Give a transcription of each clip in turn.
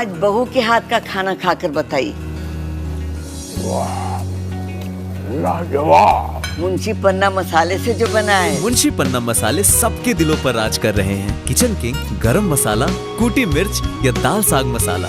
आज बहू के हाथ का खाना खाकर बताइए। लाजवाब। मुंशी पन्ना मसाले से जो बना है। मुंशी पन्ना मसाले सबके दिलों पर राज कर रहे हैं। किचन किंग, गरम मसाला, कूटी मिर्च या दाल साग मसाला,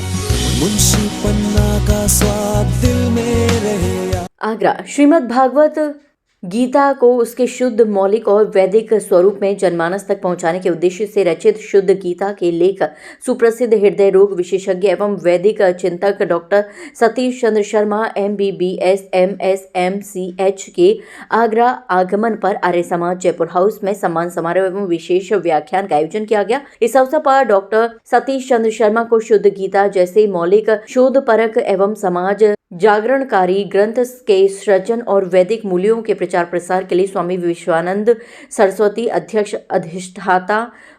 मुंशी पन्ना का स्वाद दिल में रहे। आगरा श्रीमद् भागवत गीता को उसके शुद्ध मौलिक और वैदिक स्वरूप में जनमानस तक पहुंचाने के उद्देश्य से रचित शुद्ध गीता के लेखक सुप्रसिद्ध हृदय रोग विशेषज्ञ एवं वैदिक चिंतक doctor Satish Chandra Sharma MBBS MS MCH के आगरा आगमन पर आर्य समाज जयपुर हाउस में सम्मान समारोह एवं विशेष व्याख्यान का आयोजन किया गया। इस अवसर पर डॉक्टर सतीश चंद्र शर्मा को शुद्ध गीता जैसे मौलिक शोधपरक एवं समाज जागरणकारी ग्रंथ के सृजन और वैदिक मूल्यों के प्रचार प्रसार के लिए स्वामी विश्वानंद सरस्वती अध्यक्ष अधिष्ठाता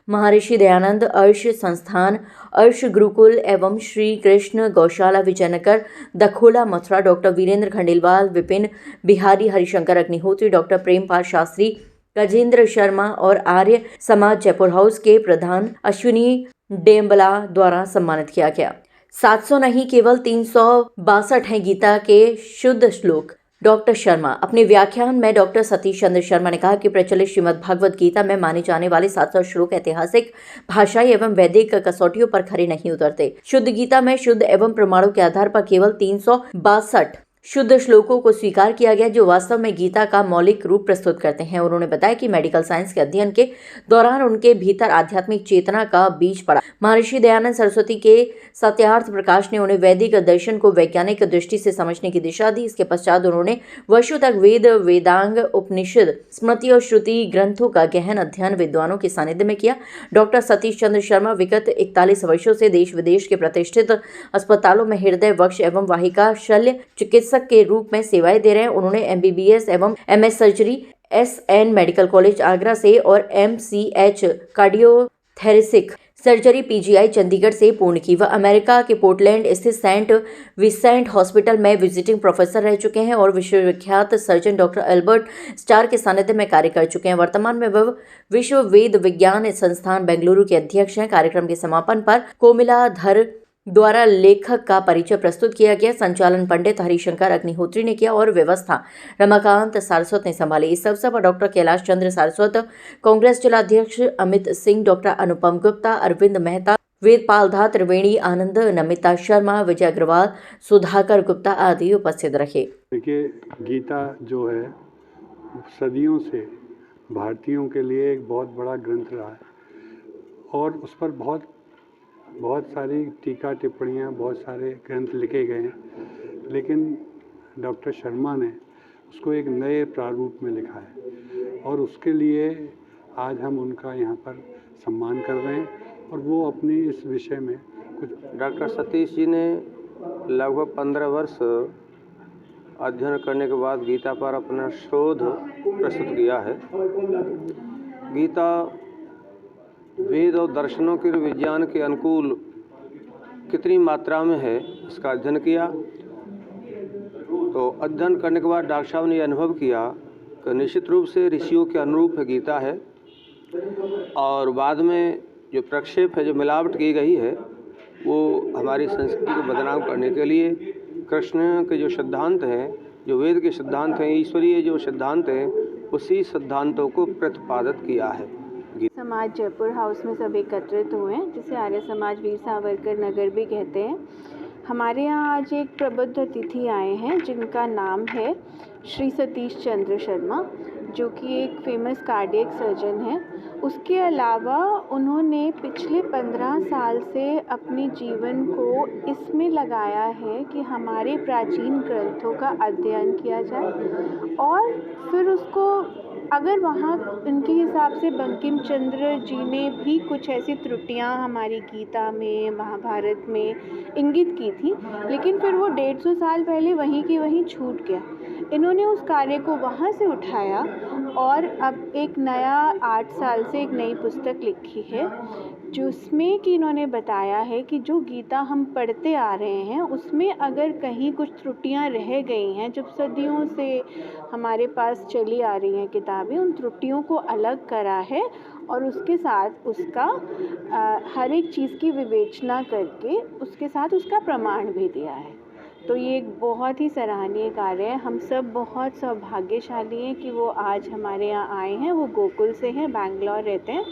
महर्षि दयानंद अर्श संस्थान अर्श गुरुकुल एवं श्री कृष्ण गौशाला विजयनगर दखोला मथुरा डॉक्टर वीरेंद्र खंडेलवाल विपिन बिहारी हरिशंकर अग्निहोत्री डॉक्टर प्रेमपाल शास्त्री गजेंद्र शर्मा और आर्य समाज जयपुर हाउस के प्रधान अश्विनी डेम्बला द्वारा सम्मानित किया गया। 700 नहीं केवल 362 हैं गीता के शुद्ध श्लोक। डॉक्टर शर्मा अपने व्याख्यान में डॉक्टर सतीश चंद्र शर्मा ने कहा कि प्रचलित श्रीमद् भागवत गीता में माने जाने वाले 700 श्लोक ऐतिहासिक भाषाई एवं वैदिक कसौटियों पर खरे नहीं उतरते। शुद्ध गीता में शुद्ध एवं प्रमाणों के आधार पर केवल 362 शुद्ध श्लोकों को स्वीकार किया गया जो वास्तव में गीता का मौलिक रूप प्रस्तुत करते हैं। उन्होंने बताया कि मेडिकल साइंस के अध्ययन के दौरान उनके भीतर आध्यात्मिक चेतना का बीज पड़ा। महर्षि दयानंद सरस्वती के सत्यार्थ प्रकाश ने उन्हें वैदिक दर्शन को वैज्ञानिक दृष्टि से समझने की दिशा दी। इसके पश्चात उन्होंने वर्षों तक वेद वेदांग उपनिषद स्मृति और श्रुति ग्रंथों का गहन अध्ययन विद्वानों के सानिध्य में किया। डॉक्टर सतीश चंद्र शर्मा विगत 41 वर्षों से देश विदेश के प्रतिष्ठित अस्पतालों में हृदय वक्ष एवं वाहिका शल्य चिकित्सक के रूप में सेवाएं दे रहे हैं। उन्होंने MBBS एवं MS surgery SN medical college Agra से और MCH कार्डियोथेरेसिक सर्जरी PGI चंडीगढ़ से पूर्ण की। वह अमेरिका के पोर्टलैंड स्थित सेंट विसेंट हॉस्पिटल में विजिटिंग प्रोफेसर रह चुके हैं और विश्वविख्यात सर्जन डॉक्टर एल्बर्ट स्टार के सानिध्य में कार्य कर चुके हैं। वर्तमान में वह विश्व वेद विज्ञान संस्थान बेंगलुरु के अध्यक्ष हैं। कार्यक्रम के समापन पर कोमिलाधर द्वारा लेखक का परिचय प्रस्तुत किया गया। संचालन पंडित हरिशंकर अग्निहोत्री ने किया और व्यवस्था रमाकांत सारस्वत ने संभाली। इस अवसर पर डॉक्टर कैलाश चंद्र सारस्वत, कांग्रेस जिलाध्यक्ष अमित सिंह, डॉक्टर अनुपम गुप्ता, अरविंद मेहता, वेदपाल धा, त्रिवेणी आनंद, नमिता शर्मा, विजय अग्रवाल, सुधाकर गुप्ता आदि उपस्थित रहे। देखिए, गीता जो है सदियों से भारतीयों के लिए एक बहुत बड़ा ग्रंथ रहा है और उस पर बहुत सारी टीका टिप्पणियाँ, बहुत सारे ग्रंथ लिखे गए हैं, लेकिन डॉक्टर शर्मा ने उसको एक नए प्रारूप में लिखा है और उसके लिए आज हम उनका यहाँ पर सम्मान कर रहे हैं और वो अपनी इस विषय में कुछ। डॉक्टर सतीश जी ने लगभग 15 वर्ष अध्ययन करने के बाद गीता पर अपना शोध प्रस्तुत किया है। गीता वेद और दर्शनों के विज्ञान के अनुकूल कितनी मात्रा में है इसका अध्ययन किया। तो अध्ययन करने के बाद डॉक्टर साहब ने यह अनुभव किया कि निश्चित रूप से ऋषियों के अनुरूप गीता है और बाद में जो प्रक्षेप है, जो मिलावट की गई है, वो हमारी संस्कृति को बदनाम करने के लिए कृष्ण के जो सिद्धांत हैं, जो वेद के सिद्धांत हैं, ईश्वरीय जो सिद्धांत हैं, उसी सिद्धांतों को प्रतिपादित किया है। समाज जयपुर हाउस में सब एकत्रित हुए हैं, जिसे आर्य समाज वीर सावरकर नगर भी कहते हैं। हमारे यहाँ आज एक प्रबुद्ध अतिथि आए हैं जिनका नाम है श्री सतीश चंद्र शर्मा, जो कि एक फेमस कार्डियक सर्जन है। उसके अलावा उन्होंने पिछले 15 साल से अपने जीवन को इसमें लगाया है कि हमारे प्राचीन ग्रंथों का अध्ययन किया जाए और फिर उसको, अगर वहाँ उनके हिसाब से बंकिम चंद्र जी ने भी कुछ ऐसी त्रुटियाँ हमारी गीता में, महाभारत में इंगित की थी, लेकिन फिर वो 150 साल पहले वहीं की वहीं छूट गया। इन्होंने उस कार्य को वहाँ से उठाया और अब एक नया 8 साल से एक नई पुस्तक लिखी है जिसमें कि इन्होंने बताया है कि जो गीता हम पढ़ते आ रहे हैं उसमें अगर कहीं कुछ त्रुटियां रह गई हैं, जब सदियों से हमारे पास चली आ रही हैं किताबें, उन त्रुटियों को अलग करा है और उसके साथ उसका हर एक चीज़ की विवेचना करके उसके साथ उसका प्रमाण भी दिया है। तो ये एक बहुत ही सराहनीय कार्य है। हम सब बहुत सौभाग्यशाली हैं कि वो आज हमारे यहाँ आए हैं। वो गोकुल से हैं, बैंगलोर रहते हैं,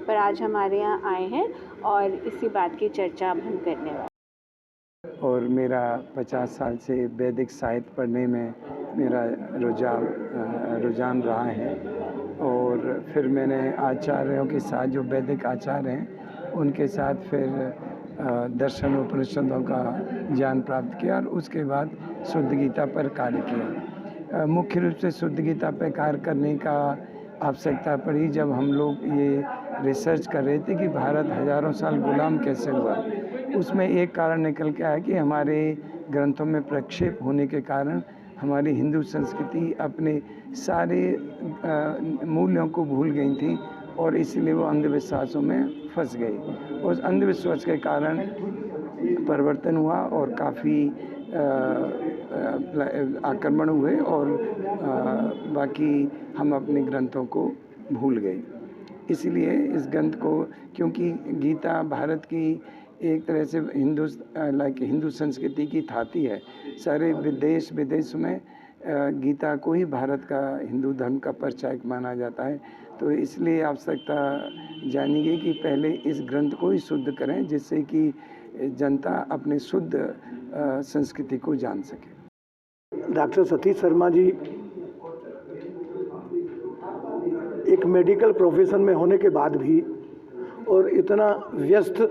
पर आज हमारे यहाँ आए हैं और इसी बात की चर्चा अब हम करने वाले हैं। और मेरा 50 साल से वैदिक साहित्य पढ़ने में मेरा रुझान रहा है। और फिर मैंने आचार्यों के साथ, जो वैदिक आचार्य हैं, उनके साथ फिर दर्शन उपनिषदों का ज्ञान प्राप्त किया और उसके बाद शुद्ध गीता पर कार्य किया। मुख्य रूप से शुद्ध गीता पर कार्य करने का आवश्यकता पड़ी जब हम लोग ये रिसर्च कर रहे थे कि भारत हजारों साल गुलाम कैसे हुआ। उसमें एक कारण निकल के आया कि हमारे ग्रंथों में प्रक्षेप होने के कारण हमारी हिंदू संस्कृति अपने सारे मूल्यों को भूल गई थी और इसलिए वो अंधविश्वासों में फंस गई। उस अंधविश्वास के कारण परिवर्तन हुआ और काफ़ी आक्रमण हुए और बाकी हम अपने ग्रंथों को भूल गए। इसलिए इस ग्रंथ को, क्योंकि गीता भारत की एक तरह से हिंदू संस्कृति की थाती है, सारे विदेश में गीता को ही भारत का हिंदू धर्म का परिचायक माना जाता है। तो इसलिए आवश्यकता जानी गई कि पहले इस ग्रंथ को ही शुद्ध करें, जिससे कि जनता अपने शुद्ध संस्कृति को जान सके। डॉक्टर सतीश शर्मा जी एक मेडिकल प्रोफेशन में होने के बाद भी और इतना व्यस्त,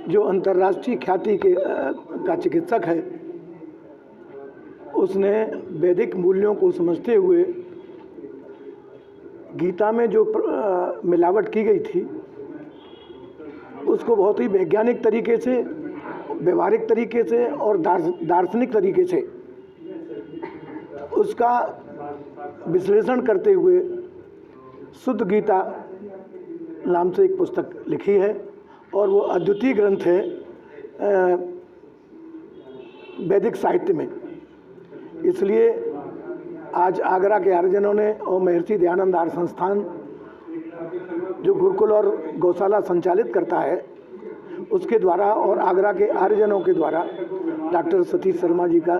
जो अंतर्राष्ट्रीय ख्याति का चिकित्सक है, उसने वैदिक मूल्यों को समझते हुए गीता में जो मिलावट की गई थी उसको बहुत ही वैज्ञानिक तरीके से, व्यवहारिक तरीके से और दार्शनिक तरीके से उसका विश्लेषण करते हुए शुद्ध गीता नाम से एक पुस्तक लिखी है और वो अद्वितीय ग्रंथ है वैदिक साहित्य में। इसलिए आज आगरा के आर्यजनों ने और महर्षि दयानंद आर्य संस्थान, जो गुरुकुल और गौशाला संचालित करता है, उसके द्वारा और आगरा के आर्यजनों के द्वारा डॉक्टर सतीश शर्मा जी का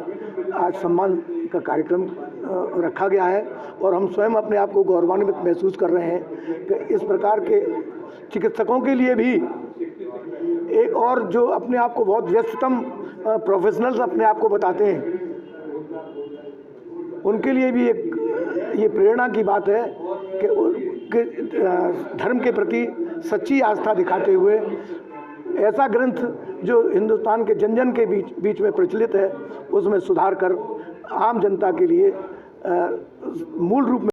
आज सम्मान का कार्यक्रम रखा गया है। और हम स्वयं अपने आप को गौरवान्वित महसूस कर रहे हैं कि इस प्रकार के चिकित्सकों के लिए भी एक और, जो अपने आप को बहुत व्यस्ततम प्रोफेशनल्स अपने आप को बताते हैं, उनके लिए भी एक ये प्रेरणा की बात है कि धर्म के प्रति सच्ची आस्था दिखाते हुए ऐसा ग्रंथ जो हिंदुस्तान के जन जन के बीच में प्रचलित है, उसमें सुधार कर आम जनता के लिए मूल रूप में